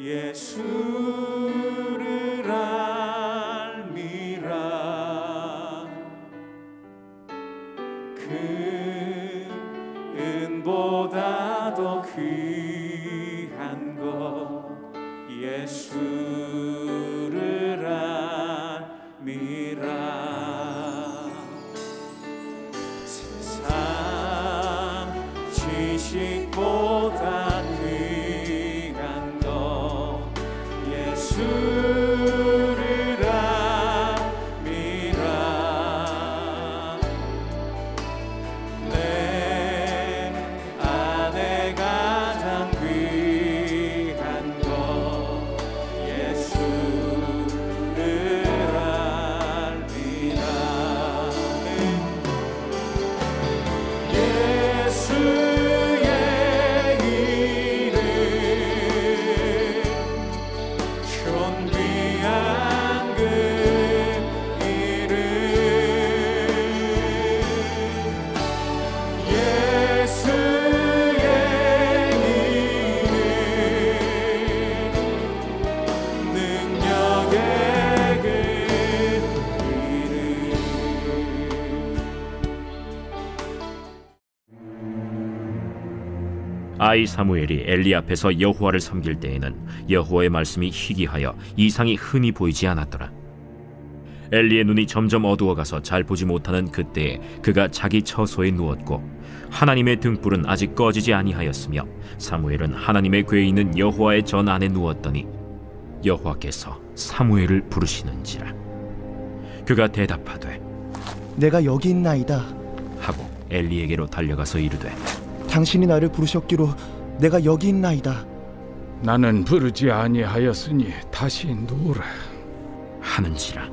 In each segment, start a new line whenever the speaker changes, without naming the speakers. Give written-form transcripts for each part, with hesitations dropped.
예수를 알미라. 그 은보다 더 귀한 것 예수를 알미라. 세상 지식보다 귀한 것 예수를 알미라. 내 안에 가장 귀한 것 예수를 알미라. 예수의 이름 존귀한 그 이름 예수의 이름 능력의 그 이름.
아이 사무엘이 엘리 앞에서 여호와를 섬길 때에는 여호와의 말씀이 희귀하여 이상이 흔히 보이지 않았더라. 엘리의 눈이 점점 어두워가서 잘 보지 못하는 그때에 그가 자기 처소에 누웠고 하나님의 등불은 아직 꺼지지 아니하였으며 사무엘은 하나님의 궤에 있는 여호와의 전 안에 누웠더니 여호와께서 사무엘을 부르시는지라. 그가 대답하되
내가 여기 있나이다.
하고 엘리에게로 달려가서 이르되
당신이 나를 부르셨기로 내가 여기 있나이다.
나는 부르지 아니하였으니 다시 누우라
하는지라.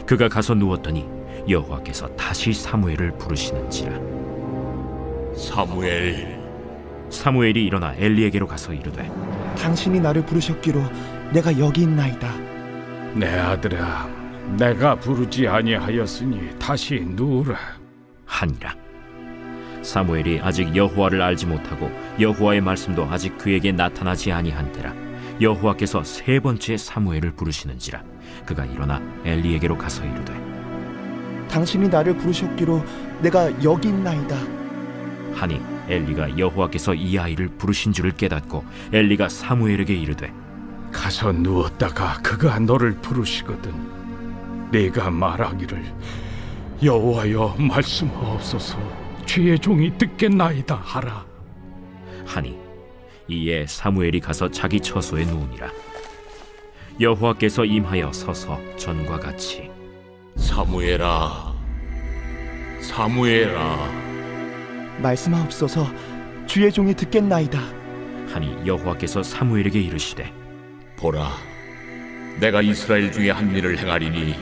그가 가서 누웠더니 여호와께서 다시 사무엘을 부르시는지라.
사무엘.
사무엘이 일어나 엘리에게로 가서 이르되
당신이 나를 부르셨기로 내가 여기 있나이다.
내 아들아, 내가 부르지 아니하였으니 다시 누우라
하니라. 사무엘이 아직 여호와를 알지 못하고 여호와의 말씀도 아직 그에게 나타나지 아니한 때라 여호와께서 세 번째 사무엘을 부르시는지라. 그가 일어나 엘리에게로 가서 이르되
당신이 나를 부르셨기로 내가 여기 있나이다.
하니 엘리가 여호와께서 이 아이를 부르신 줄을 깨닫고 엘리가 사무엘에게 이르되
가서 누웠다가 그가 너를 부르시거든 네가 말하기를 여호와여 말씀하옵소서 주의 종이 듣겠나이다 하라
하니 이에 사무엘이 가서 자기 처소에 누우니라. 여호와께서 임하여 서서 전과 같이
사무엘아, 사무엘아.
말씀하옵소서 주의 종이 듣겠나이다.
하니 여호와께서 사무엘에게 이르시되
보라, 내가 이스라엘 중에 한 일을 행하리니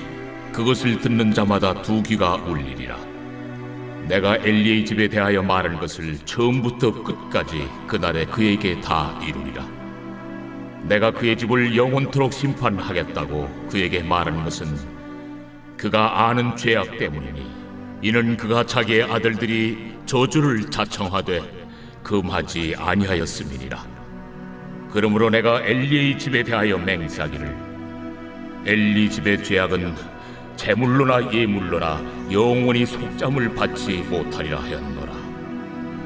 그것을 듣는 자마다 두 귀가 울리리라. 내가 엘리의 집에 대하여 말한 것을 처음부터 끝까지 그날에 그에게 다 이루리라. 내가 그의 집을 영원토록 심판하겠다고 그에게 말한 것은 그가 아는 죄악 때문이니 이는 그가 자기의 아들들이 저주를 자청하되 금하지 아니하였음이니라. 그러므로 내가 엘리의 집에 대하여 맹세하기를 엘리 집의 죄악은 제물로나 예물로나 영원히 속잠을 받지 못하리라 하였노라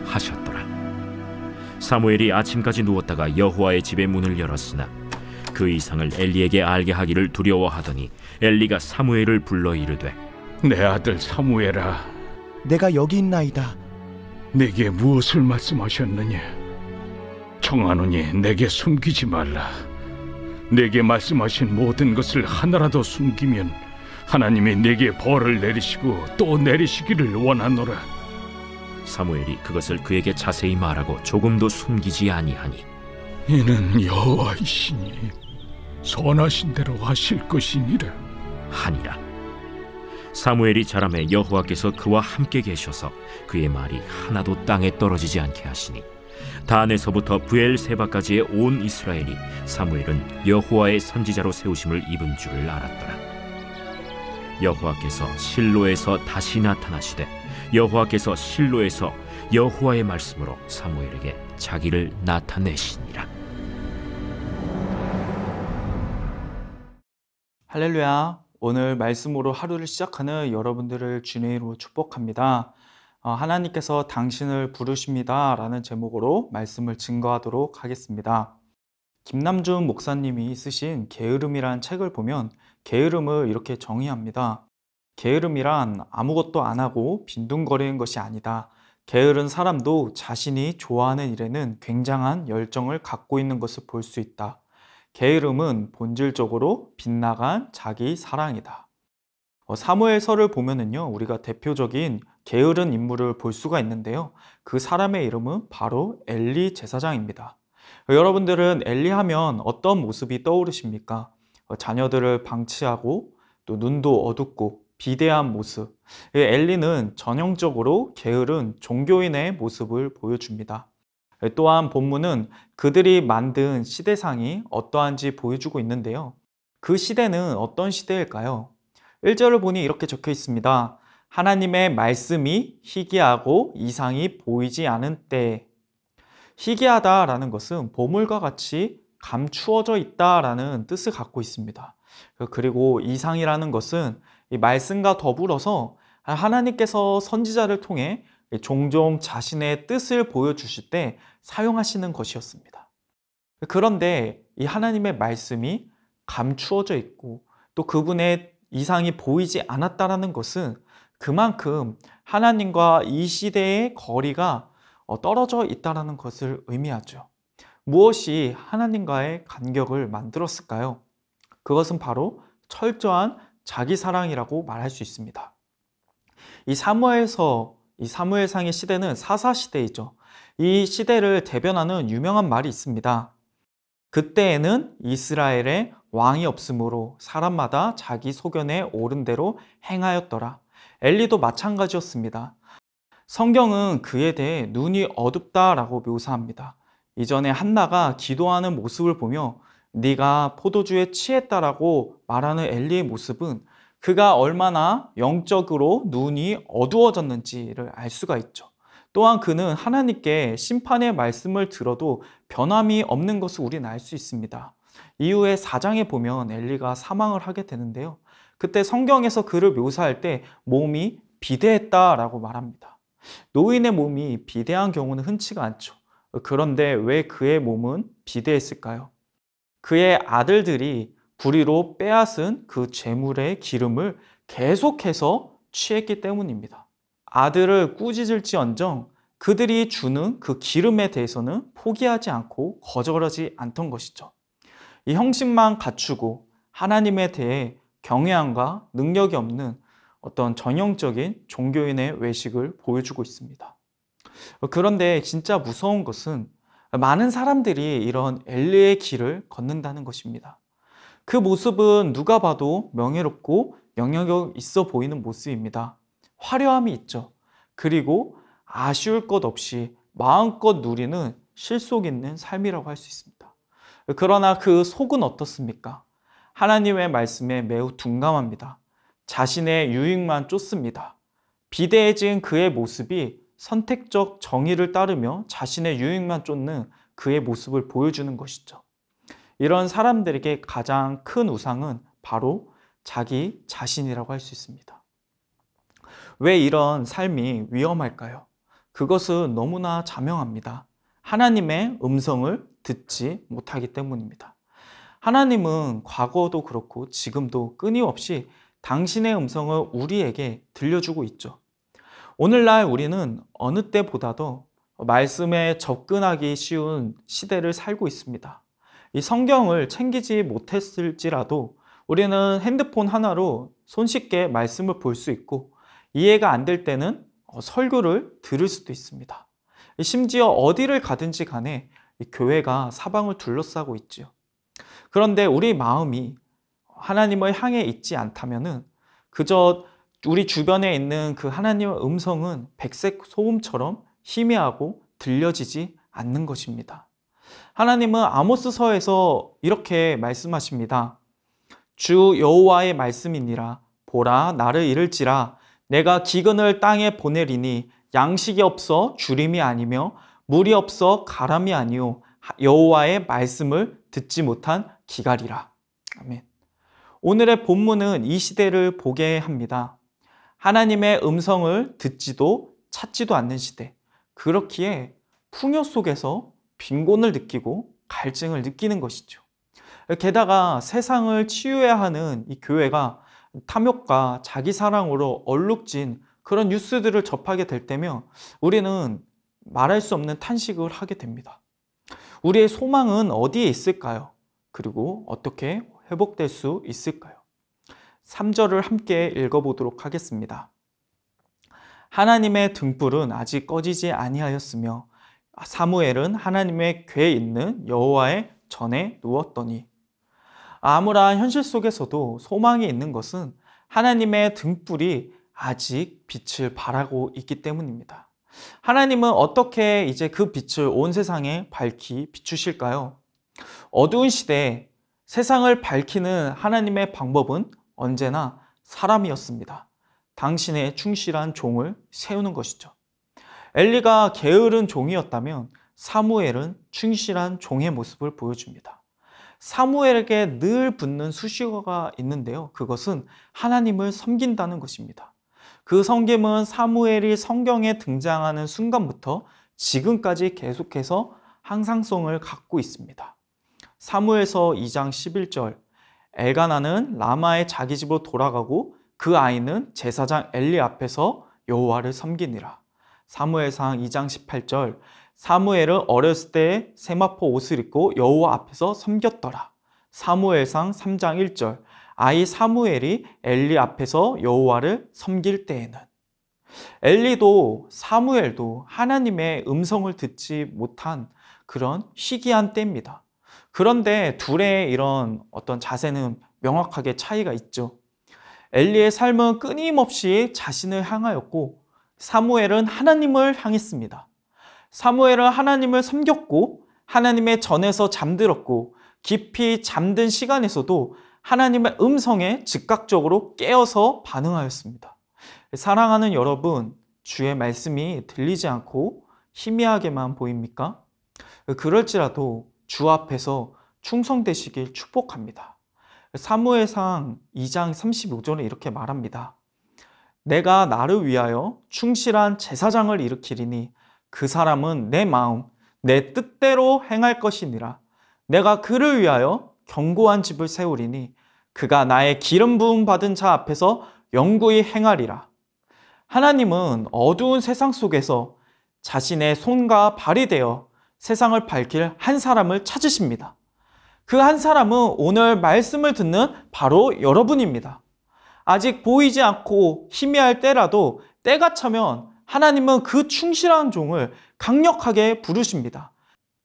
하셨더라. 사무엘이 아침까지 누웠다가 여호와의 집의 문을 열었으나 그 이상을 엘리에게 알게 하기를 두려워하더니 엘리가 사무엘을 불러 이르되
내 아들 사무엘아,
내가 여기 있나이다.
내게 무엇을 말씀하셨느냐? 청하노니 내게 숨기지 말라. 내게 말씀하신 모든 것을 하나라도 숨기면 하나님이 내게 벌을 내리시고 또 내리시기를 원하노라.
사무엘이 그것을 그에게 자세히 말하고 조금도 숨기지 아니하니
이는 여호와이시니 선하신 대로 하실 것이니라
하니라. 사무엘이 자라매 여호와께서 그와 함께 계셔서 그의 말이 하나도 땅에 떨어지지 않게 하시니 단에서부터 브엘세바까지의 온 이스라엘이 사무엘은 여호와의 선지자로 세우심을 입은 줄을 알았더라. 여호와께서 실로에서 다시 나타나시되 여호와께서 실로에서 여호와의 말씀으로 사무엘에게 자기를 나타내시니라.
할렐루야. 오늘 말씀으로 하루를 시작하는 여러분들을 주님의 이름으로 축복합니다. 하나님께서 당신을 부르십니다 라는 제목으로 말씀을 증거하도록 하겠습니다. 김남준 목사님이 쓰신 게으름이란 책을 보면 게으름을 이렇게 정의합니다. 게으름이란 아무것도 안 하고 빈둥거리는 것이 아니다. 게으른 사람도 자신이 좋아하는 일에는 굉장한 열정을 갖고 있는 것을 볼 수 있다. 게으름은 본질적으로 빗나간 자기 사랑이다. 사무엘서를 보면은요, 우리가 대표적인 게으른 인물을 볼 수가 있는데요. 그 사람의 이름은 바로 엘리 제사장입니다. 여러분들은 엘리 하면 어떤 모습이 떠오르십니까? 자녀들을 방치하고 또 눈도 어둡고 비대한 모습. 엘리는 전형적으로 게으른 종교인의 모습을 보여줍니다. 또한 본문은 그들이 만든 시대상이 어떠한지 보여주고 있는데요. 그 시대는 어떤 시대일까요? 1절을 보니 이렇게 적혀 있습니다. 하나님의 말씀이 희귀하고 이상이 보이지 않은 때. 희귀하다라는 것은 보물과 같이 감추어져 있다라는 뜻을 갖고 있습니다. 그리고 이상이라는 것은 이 말씀과 더불어서 하나님께서 선지자를 통해 종종 자신의 뜻을 보여주실 때 사용하시는 것이었습니다. 그런데 이 하나님의 말씀이 감추어져 있고 또 그분의 이상이 보이지 않았다는 것은 그만큼 하나님과 이 시대의 거리가 떨어져 있다는 것을 의미하죠. 무엇이 하나님과의 간격을 만들었을까요? 그것은 바로 철저한 자기 사랑이라고 말할 수 있습니다. 이 사무엘상의 시대는 사사시대이죠. 이 시대를 대변하는 유명한 말이 있습니다. 그때에는 이스라엘에 왕이 없으므로 사람마다 자기 소견에 옳은 대로 행하였더라. 엘리도 마찬가지였습니다. 성경은 그에 대해 눈이 어둡다라고 묘사합니다. 이전에 한나가 기도하는 모습을 보며 네가 포도주에 취했다라고 말하는 엘리의 모습은 그가 얼마나 영적으로 눈이 어두워졌는지를 알 수가 있죠. 또한 그는 하나님께 심판의 말씀을 들어도 변함이 없는 것을 우리는 알 수 있습니다. 이후에 4장에 보면 엘리가 사망을 하게 되는데요. 그때 성경에서 그를 묘사할 때 몸이 비대했다라고 말합니다. 노인의 몸이 비대한 경우는 흔치가 않죠. 그런데 왜 그의 몸은 비대했을까요? 그의 아들들이 불의로 빼앗은 그 재물의 기름을 계속해서 취했기 때문입니다. 아들을 꾸짖을지언정 그들이 주는 그 기름에 대해서는 포기하지 않고 거절하지 않던 것이죠. 이 형식만 갖추고 하나님에 대해 경외함과 능력이 없는 어떤 전형적인 종교인의 외식을 보여주고 있습니다. 그런데 진짜 무서운 것은 많은 사람들이 이런 엘리의 길을 걷는다는 것입니다. 그 모습은 누가 봐도 명예롭고 영향력 있어 보이는 모습입니다. 화려함이 있죠. 그리고 아쉬울 것 없이 마음껏 누리는 실속 있는 삶이라고 할 수 있습니다. 그러나 그 속은 어떻습니까? 하나님의 말씀에 매우 둔감합니다. 자신의 유익만 쫓습니다. 비대해진 그의 모습이 선택적 정의를 따르며 자신의 유익만 쫓는 그의 모습을 보여주는 것이죠. 이런 사람들에게 가장 큰 우상은 바로 자기 자신이라고 할 수 있습니다. 왜 이런 삶이 위험할까요? 그것은 너무나 자명합니다. 하나님의 음성을 듣지 못하기 때문입니다. 하나님은 과거도 그렇고 지금도 끊임없이 당신의 음성을 우리에게 들려주고 있죠. 오늘날 우리는 어느 때보다도 말씀에 접근하기 쉬운 시대를 살고 있습니다. 이 성경을 챙기지 못했을지라도 우리는 핸드폰 하나로 손쉽게 말씀을 볼 수 있고 이해가 안 될 때는 설교를 들을 수도 있습니다. 심지어 어디를 가든지 간에 교회가 사방을 둘러싸고 있죠. 그런데 우리 마음이 하나님을 향해 있지 않다면은 그저 우리 주변에 있는 그 하나님의 음성은 백색 소음처럼 희미하고 들려지지 않는 것입니다. 하나님은 아모스서에서 이렇게 말씀하십니다. 주 여호와의 말씀이니라. 보라, 나를 이를지라. 내가 기근을 땅에 보내리니 양식이 없어 주림이 아니며 물이 없어 가람이 아니요 여호와의 말씀을 듣지 못한 기갈이라. 아멘. 오늘의 본문은 이 시대를 보게 합니다. 하나님의 음성을 듣지도 찾지도 않는 시대. 그렇기에 풍요 속에서 빈곤을 느끼고 갈증을 느끼는 것이죠. 게다가 세상을 치유해야 하는 이 교회가 탐욕과 자기 사랑으로 얼룩진 그런 뉴스들을 접하게 될 때면 우리는 말할 수 없는 탄식을 하게 됩니다. 우리의 소망은 어디에 있을까요? 그리고 어떻게 회복될 수 있을까요? 3절을 함께 읽어보도록 하겠습니다. 하나님의 등불은 아직 꺼지지 아니하였으며 사무엘은 하나님의 궤에 있는 여호와의 전에 누웠더니. 암울한 현실 속에서도 소망이 있는 것은 하나님의 등불이 아직 빛을 발하고 있기 때문입니다. 하나님은 어떻게 이제 그 빛을 온 세상에 밝히 비추실까요? 어두운 시대에 세상을 밝히는 하나님의 방법은 언제나 사람이었습니다. 당신의 충실한 종을 세우는 것이죠. 엘리가 게으른 종이었다면 사무엘은 충실한 종의 모습을 보여줍니다. 사무엘에게 늘 붙는 수식어가 있는데요. 그것은 하나님을 섬긴다는 것입니다. 그 섬김은 사무엘이 성경에 등장하는 순간부터 지금까지 계속해서 항상성을 갖고 있습니다. 사무엘서 2장 11절, 엘가나는 라마의 자기 집으로 돌아가고 그 아이는 제사장 엘리 앞에서 여호와를 섬기니라. 사무엘상 2장 18절, 사무엘은 어렸을 때 세마포 옷을 입고 여호와 앞에서 섬겼더라. 사무엘상 3장 1절, 아이 사무엘이 엘리 앞에서 여호와를 섬길 때에는. 엘리도 사무엘도 하나님의 음성을 듣지 못한 그런 희귀한 때입니다. 그런데 둘의 이런 어떤 자세는 명확하게 차이가 있죠. 엘리의 삶은 끊임없이 자신을 향하였고 사무엘은 하나님을 향했습니다. 사무엘은 하나님을 섬겼고 하나님의 전에서 잠들었고 깊이 잠든 시간에서도 하나님의 음성에 즉각적으로 깨어서 반응하였습니다. 사랑하는 여러분, 주의 말씀이 들리지 않고 희미하게만 보입니까? 그럴지라도 주 앞에서 충성되시길 축복합니다. 사무엘상 2장 35절에 이렇게 말합니다. 내가 나를 위하여 충실한 제사장을 일으키리니 그 사람은 내 마음, 내 뜻대로 행할 것이니라. 내가 그를 위하여 견고한 집을 세우리니 그가 나의 기름 부음 받은 자 앞에서 영구히 행하리라. 하나님은 어두운 세상 속에서 자신의 손과 발이 되어 세상을 밝힐 한 사람을 찾으십니다. 그 한 사람은 오늘 말씀을 듣는 바로 여러분입니다. 아직 보이지 않고 희미할 때라도 때가 차면 하나님은 그 충실한 종을 강력하게 부르십니다.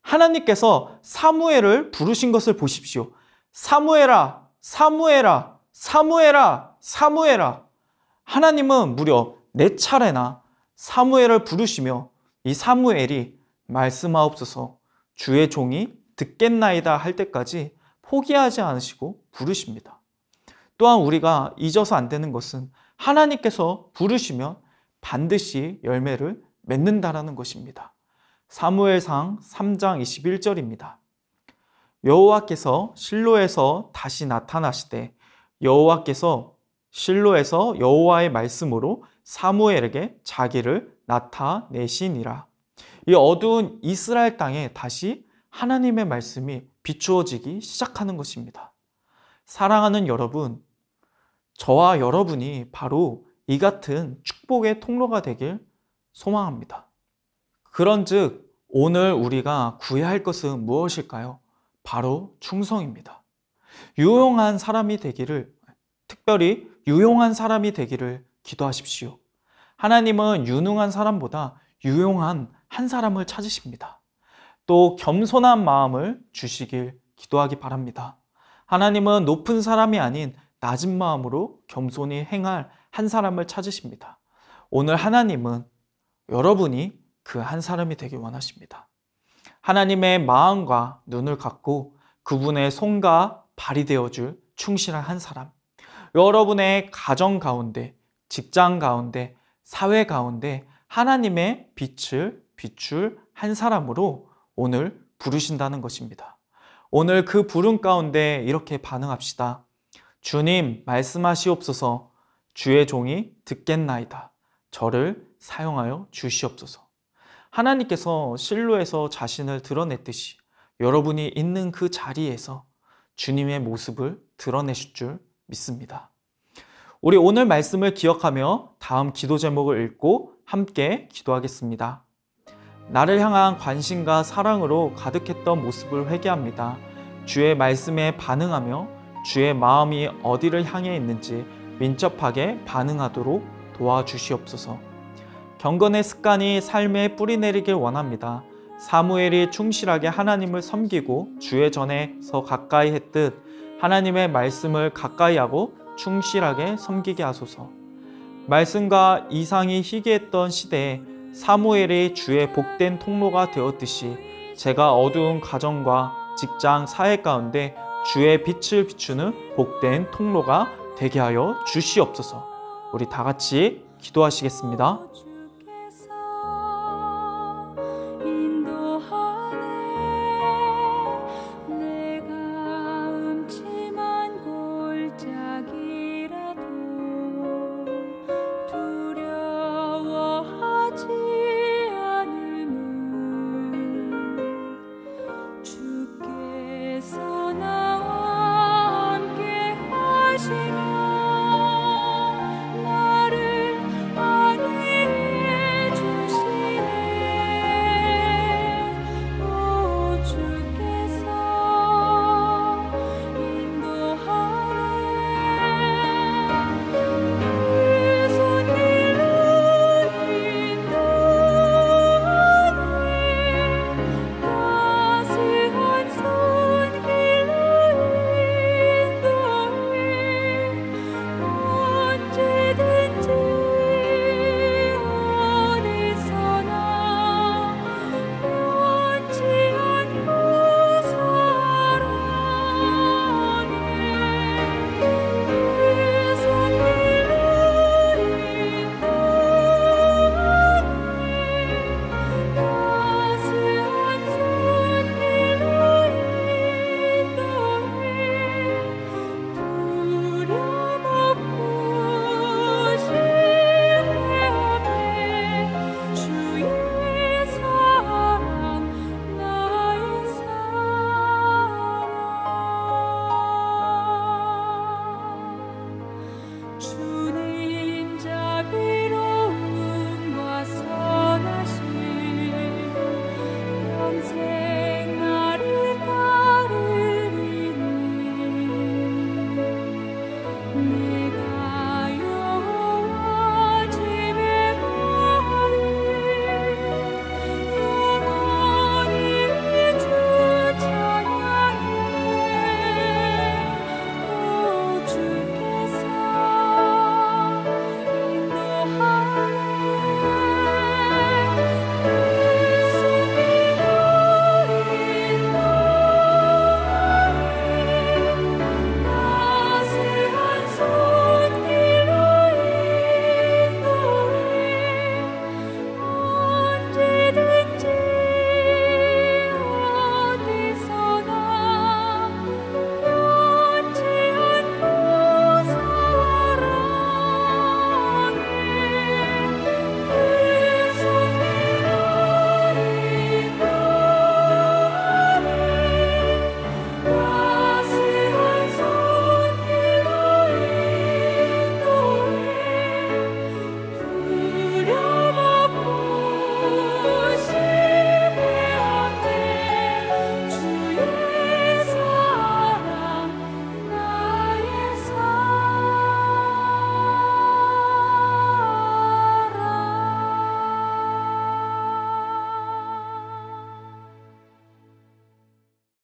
하나님께서 사무엘을 부르신 것을 보십시오. 사무엘아, 사무엘아, 사무엘아, 사무엘아. 하나님은 무려 4차례나 사무엘을 부르시며 이 사무엘이 말씀하옵소서 주의 종이 듣겠나이다 할 때까지 포기하지 않으시고 부르십니다. 또한 우리가 잊어서 안 되는 것은 하나님께서 부르시면 반드시 열매를 맺는다라는 것입니다. 사무엘상 3장 21절입니다. 여호와께서 실로에서 다시 나타나시되 여호와께서 실로에서 여호와의 말씀으로 사무엘에게 자기를 나타내시니라. 이 어두운 이스라엘 땅에 다시 하나님의 말씀이 비추어지기 시작하는 것입니다. 사랑하는 여러분, 저와 여러분이 바로 이 같은 축복의 통로가 되길 소망합니다. 그런즉 오늘 우리가 구해야 할 것은 무엇일까요? 바로 충성입니다. 유용한 사람이 되기를, 특별히 유용한 사람이 되기를 기도하십시오. 하나님은 유능한 사람보다 유용한 한 사람을 찾으십니다. 또 겸손한 마음을 주시길 기도하기 바랍니다. 하나님은 높은 사람이 아닌 낮은 마음으로 겸손히 행할 한 사람을 찾으십니다. 오늘 하나님은 여러분이 그 한 사람이 되길 원하십니다. 하나님의 마음과 눈을 갖고 그분의 손과 발이 되어줄 충실한 한 사람, 여러분의 가정 가운데, 직장 가운데, 사회 가운데 하나님의 빛을 비출 한 사람으로 오늘 부르신다는 것입니다. 오늘 그 부름 가운데 이렇게 반응합시다. 주님 말씀하시옵소서. 주의 종이 듣겠나이다. 저를 사용하여 주시옵소서. 하나님께서 실로에서 자신을 드러냈듯이 여러분이 있는 그 자리에서 주님의 모습을 드러내실 줄 믿습니다. 우리 오늘 말씀을 기억하며 다음 기도 제목을 읽고 함께 기도하겠습니다. 나를 향한 관심과 사랑으로 가득했던 모습을 회개합니다. 주의 말씀에 반응하며 주의 마음이 어디를 향해 있는지 민첩하게 반응하도록 도와주시옵소서. 경건의 습관이 삶에 뿌리내리길 원합니다. 사무엘이 충실하게 하나님을 섬기고 주의 전에서 가까이 했듯 하나님의 말씀을 가까이 하고 충실하게 섬기게 하소서. 말씀과 이상이 희귀했던 시대에 사무엘이 주의 복된 통로가 되었듯이 제가 어두운 가정과 직장, 사회 가운데 주의 빛을 비추는 복된 통로가 되게 하여 주시옵소서. 우리 다 같이 기도하시겠습니다.